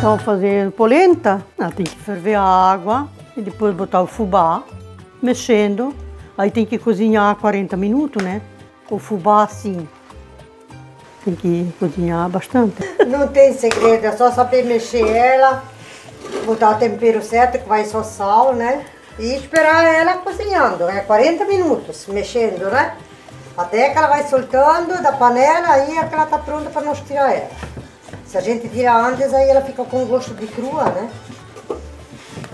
Então, fazer polenta, tem que ferver a água e depois botar o fubá, mexendo. Aí tem que cozinhar 40 minutos, né? O fubá assim, tem que cozinhar bastante. Não tem segredo, é só saber mexer ela, botar o tempero certo, que vai só sal, né? E esperar ela cozinhando, 40 minutos, mexendo, né? Até que ela vai soltando da panela, aí é que ela tá pronta para nós tirar ela. Se a gente tirar antes, aí ela fica com gosto de crua, né?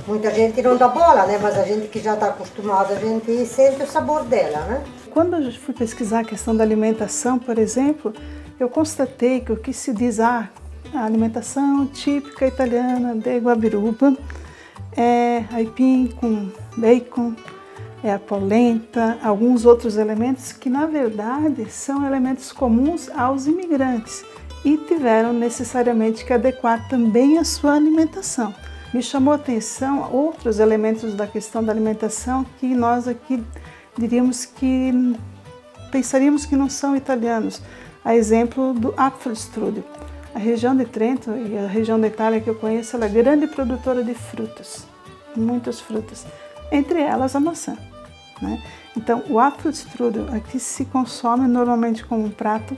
Muita gente não dá bola, né? Mas a gente que já está acostumada, a gente sente o sabor dela, né? Quando eu fui pesquisar a questão da alimentação, por exemplo, eu constatei que o que se diz, a alimentação típica italiana de Guabiruba é aipim com bacon, é a polenta, alguns outros elementos que, na verdade, são elementos comuns aos imigrantes e tiveram necessariamente que adequar também a sua alimentação. Me chamou a atenção outros elementos da questão da alimentação que nós aqui diríamos que pensaríamos que não são italianos. A exemplo do Apfelstrudel. A região de Trento e a região da Itália que eu conheço, ela é grande produtora de frutas, muitas frutas, entre elas a maçã, né? Então, o Apfelstrudel aqui se consome normalmente como um prato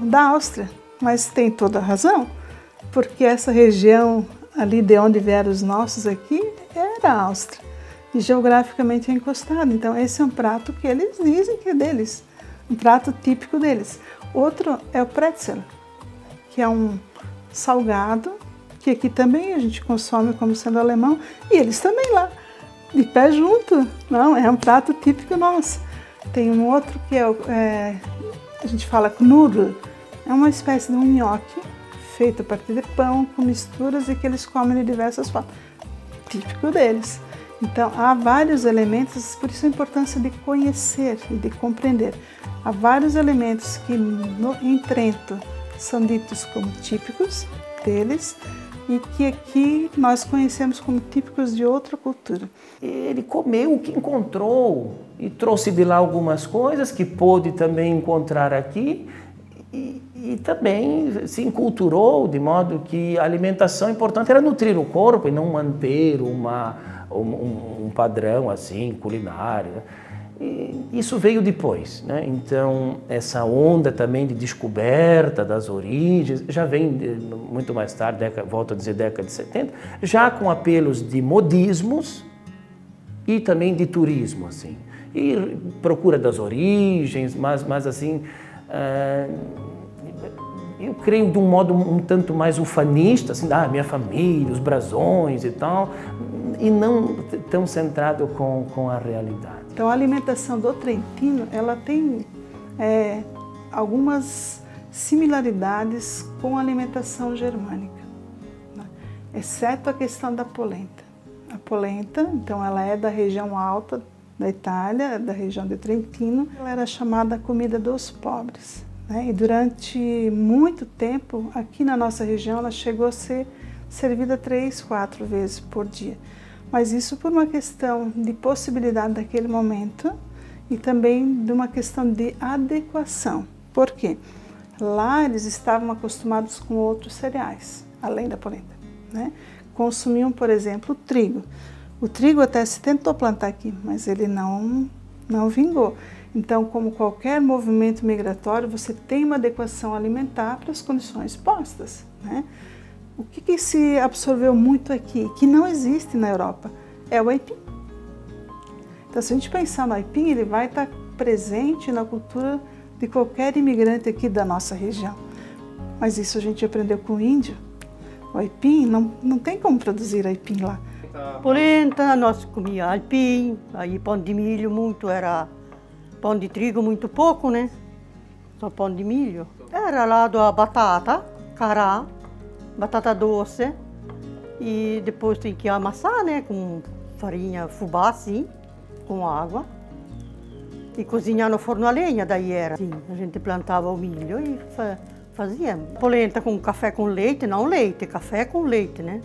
da Áustria, mas tem toda a razão, porque essa região ali de onde vieram os nossos aqui era a Áustria, e geograficamente é encostado. Então, esse é um prato que eles dizem que é deles, um prato típico deles. Outro é o pretzel, que é um salgado, que aqui também a gente consome como sendo alemão, e eles também lá, de pé junto. Não, é um prato típico nosso. Tem um outro que a gente fala knudel, é uma espécie de um nhoque feito a partir de pão, com misturas e que eles comem de diversas formas, típico deles. Então, há vários elementos, por isso a importância de conhecer e de compreender. Há vários elementos que em Trento são ditos como típicos deles e que aqui nós conhecemos como típicos de outra cultura. Ele comeu o que encontrou e trouxe de lá algumas coisas que pôde também encontrar aqui e também se enculturou de modo que a alimentação importante era nutrir o corpo e não manter um padrão assim culinário. E isso veio depois, né? Então essa onda também de descoberta das origens já vem muito mais tarde, volto a dizer década de 70, já com apelos de modismos e também de turismo, assim, e procura das origens, mas assim, eu creio de um modo um tanto mais ufanista, assim, minha família, os brasões e tal, e não tão centrado com a realidade. Então a alimentação do trentino, ela tem algumas similaridades com a alimentação germânica, né? Exceto a questão da polenta. A polenta, então, ela é da região alta da Itália, da região de Trentino. Ela era chamada comida dos pobres, né? E durante muito tempo, aqui na nossa região, ela chegou a ser servida 3, 4 vezes por dia. Mas isso por uma questão de possibilidade daquele momento e também de uma questão de adequação. Por quê? Lá eles estavam acostumados com outros cereais, além da polenta, né? Consumiam, por exemplo, o trigo. O trigo até se tentou plantar aqui, mas ele não vingou. Então, como qualquer movimento migratório, você tem uma adequação alimentar para as condições postas, né? O que se absorveu muito aqui, que não existe na Europa, é o aipim. Então, se a gente pensar no aipim, ele vai estar presente na cultura de qualquer imigrante aqui da nossa região. Mas isso a gente aprendeu com o índio. O aipim, não tem como produzir aipim lá. Polenta, nós comia aipim, aí pão de milho muito, era pão de trigo muito pouco, né? Só pão de milho. Era lá da batata, cará, batata doce, e depois tem que amassar, né, com farinha, fubá, assim, com água, e cozinhar no forno a lenha, daí era assim, a gente plantava o milho e fazia. Polenta com café com leite, não leite, café com leite, né?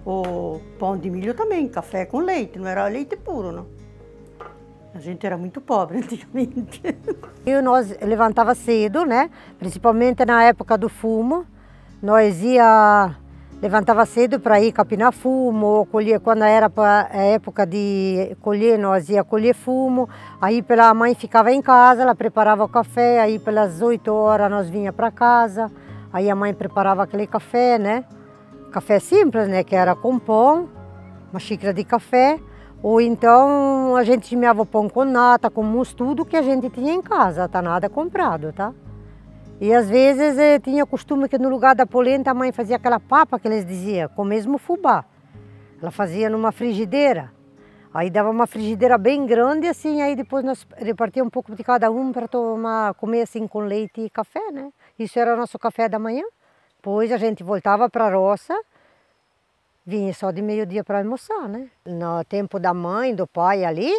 O pão de milho também, café com leite, não era leite puro, não. A gente era muito pobre antigamente. E nós levantava cedo, né, principalmente na época do fumo. Nós ia levantava cedo para ir capinar fumo, colher, quando era a época de colher, nós ia colher fumo, aí a mãe ficava em casa, ela preparava o café, aí pelas 8 horas nós vinha para casa, aí a mãe preparava aquele café, né? Café simples, né? Que era com pão, uma xícara de café, ou então a gente meava pão com nata, com mousse, tudo que a gente tinha em casa, tá nada comprado, tá? E às vezes tinha costume que no lugar da polenta a mãe fazia aquela papa que eles diziam, com o mesmo fubá. Ela fazia numa frigideira. Aí dava uma frigideira bem grande assim, aí depois nós repartíamos um pouco de cada um para comer assim com leite e café, né? Isso era o nosso café da manhã. Depois a gente voltava para a roça, vinha só de meio-dia para almoçar, né? No tempo da mãe, do pai ali,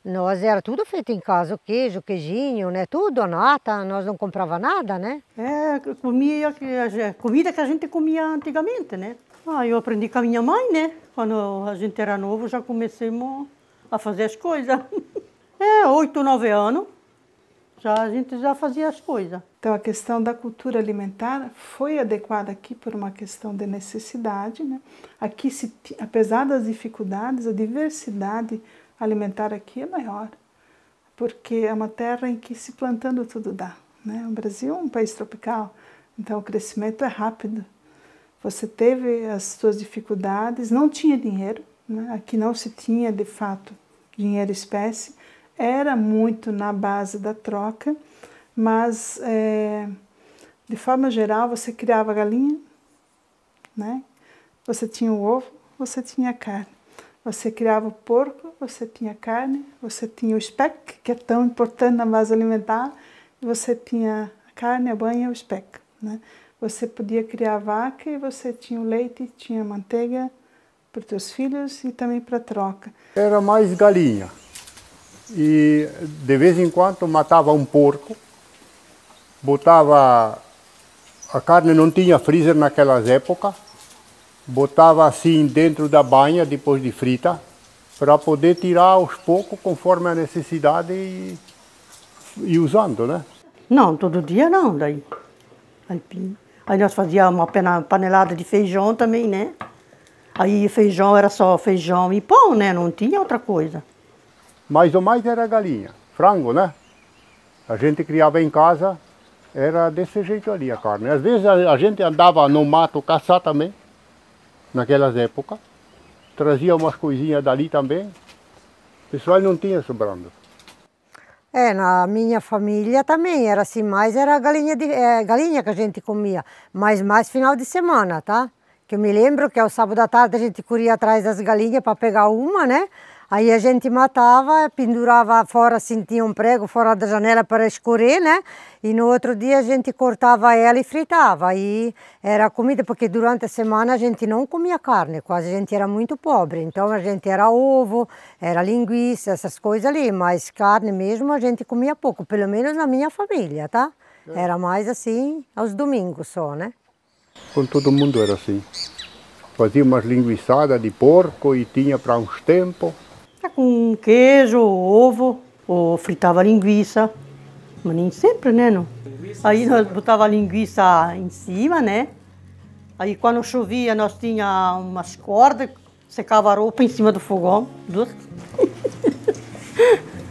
nós era tudo feito em casa, o queijo, o queijinho, né? Tudo, a nata, nós não comprava nada, né? Comida que a gente comia antigamente, né? Eu aprendi com a minha mãe, né? Quando a gente era novo, já comecemos a fazer as coisas. 8, 9 anos, a gente já fazia as coisas. Então a questão da cultura alimentar foi adequada aqui por uma questão de necessidade, né? Aqui, apesar das dificuldades, a diversidade alimentar aqui é maior, porque é uma terra em que se plantando tudo dá, né? O Brasil é um país tropical, então o crescimento é rápido. Você teve as suas dificuldades, não tinha dinheiro, né? Aqui não se tinha de fato dinheiro espécie, era muito na base da troca, mas de forma geral você criava galinha, né? Você tinha o ovo, você tinha a carne. Você criava o porco, você tinha carne, você tinha o speck, que é tão importante na base alimentar, e você tinha a carne, a banha e o speck, né? Você podia criar vaca e você tinha o leite, tinha manteiga para os teus filhos e também para troca. Era mais galinha. E de vez em quando matava um porco, botava, a carne não tinha freezer naquelas épocas, botava assim dentro da banha depois de frita, para poder tirar aos poucos conforme a necessidade e usando, né? Não, todo dia não, daí. Aí nós fazíamos uma panelada de feijão também, né? Aí feijão era só feijão e pão, né? Não tinha outra coisa. Mais ou mais era galinha, frango, né? A gente criava em casa, era desse jeito ali a carne. Às vezes a gente andava no mato caçar também, naquelas épocas, trazia umas coisinhas dali também, o pessoal não tinha sobrando. Na minha família também era assim, mais era galinha que a gente comia, mas mais final de semana, tá? Que eu me lembro que ao sábado à tarde a gente corria atrás das galinhas para pegar uma, né? Aí a gente matava, pendurava fora, assim, tinha um prego fora da janela para escorrer, né? E no outro dia a gente cortava ela e fritava. Aí era comida, porque durante a semana a gente não comia carne, quase a gente era muito pobre. Então a gente era ovo, era linguiça, essas coisas ali. Mas carne mesmo a gente comia pouco, pelo menos na minha família, tá? Era mais assim, aos domingos só, né? Com todo mundo era assim. Fazia umas linguiçadas de porco e tinha para uns tempos. Com queijo, ovo, ou fritava linguiça, mas nem sempre, né? Não? Aí nós botava a linguiça em cima, né? Aí quando chovia nós tinha umas cordas, secava a roupa em cima do fogão.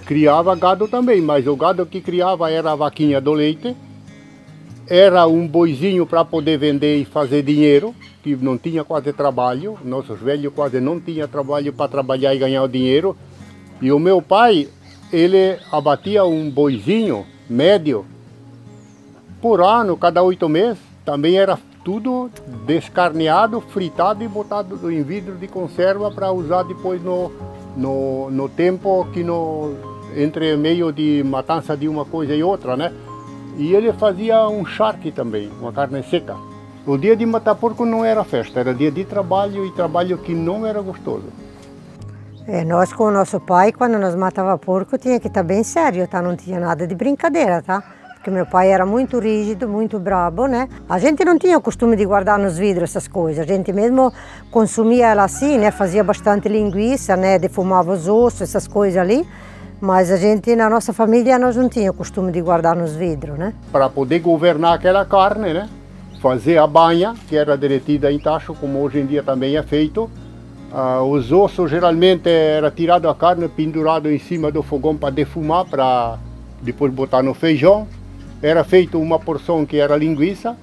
Criava gado também, mas o gado que criava era a vaquinha do leite, era um boizinho para poder vender e fazer dinheiro, que não tinha quase trabalho, nossos velhos quase não tinham trabalho para trabalhar e ganhar o dinheiro. E o meu pai, ele abatia um boizinho médio por ano, cada 8 meses. Também era tudo descarneado, fritado e botado em vidro de conserva para usar depois no tempo que entre meio de matança de uma coisa e outra, né? E ele fazia um charque também, uma carne seca. O dia de matar porco não era festa, era dia de trabalho e trabalho que não era gostoso. Nós com o nosso pai, quando nós matava porco, tinha que estar bem sério, tá? Não tinha nada de brincadeira, tá? Porque meu pai era muito rígido, muito brabo, né? A gente não tinha o costume de guardar nos vidros essas coisas. A gente mesmo consumia ela assim, né? Fazia bastante linguiça, né? Defumava os ossos, essas coisas ali. Mas a gente, na nossa família, nós não tínhamos o costume de guardar nos vidros, né? Para poder governar aquela carne, né? fazer a banha, que era derretida em tacho, como hoje em dia também é feito. Os ossos geralmente era tirado a carne, pendurado em cima do fogão para defumar, para depois botar no feijão. Era feito uma porção que era linguiça.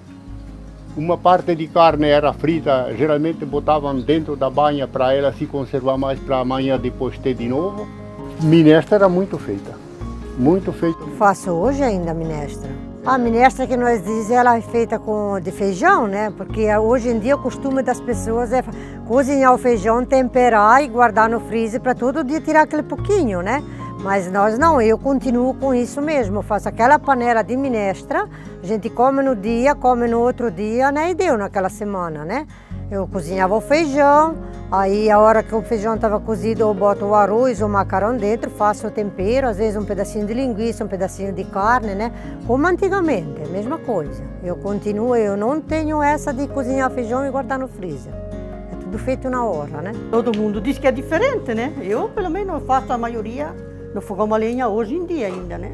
Uma parte de carne era frita, geralmente botavam dentro da banha para ela se conservar mais para amanhã depois ter de novo. Minestra era muito feita, muito feita. Faço hoje ainda a minestra. A minestra que nós dizemos, ela é feita de feijão, né? Porque hoje em dia o costume das pessoas é cozinhar o feijão, temperar e guardar no freezer para todo dia tirar aquele pouquinho, né? Mas nós não, eu continuo com isso mesmo, eu faço aquela panela de minestra, a gente come no dia, come no outro dia, né? E deu naquela semana, né? Eu cozinhava o feijão, aí a hora que o feijão estava cozido eu boto o arroz, o macarrão dentro, faço o tempero, às vezes um pedacinho de linguiça, um pedacinho de carne, né? Como antigamente, a mesma coisa. Eu continuo, eu não tenho essa de cozinhar feijão e guardar no freezer. É tudo feito na hora, né? Todo mundo diz que é diferente, né? Eu, pelo menos, faço a maioria no fogão a lenha hoje em dia ainda, né?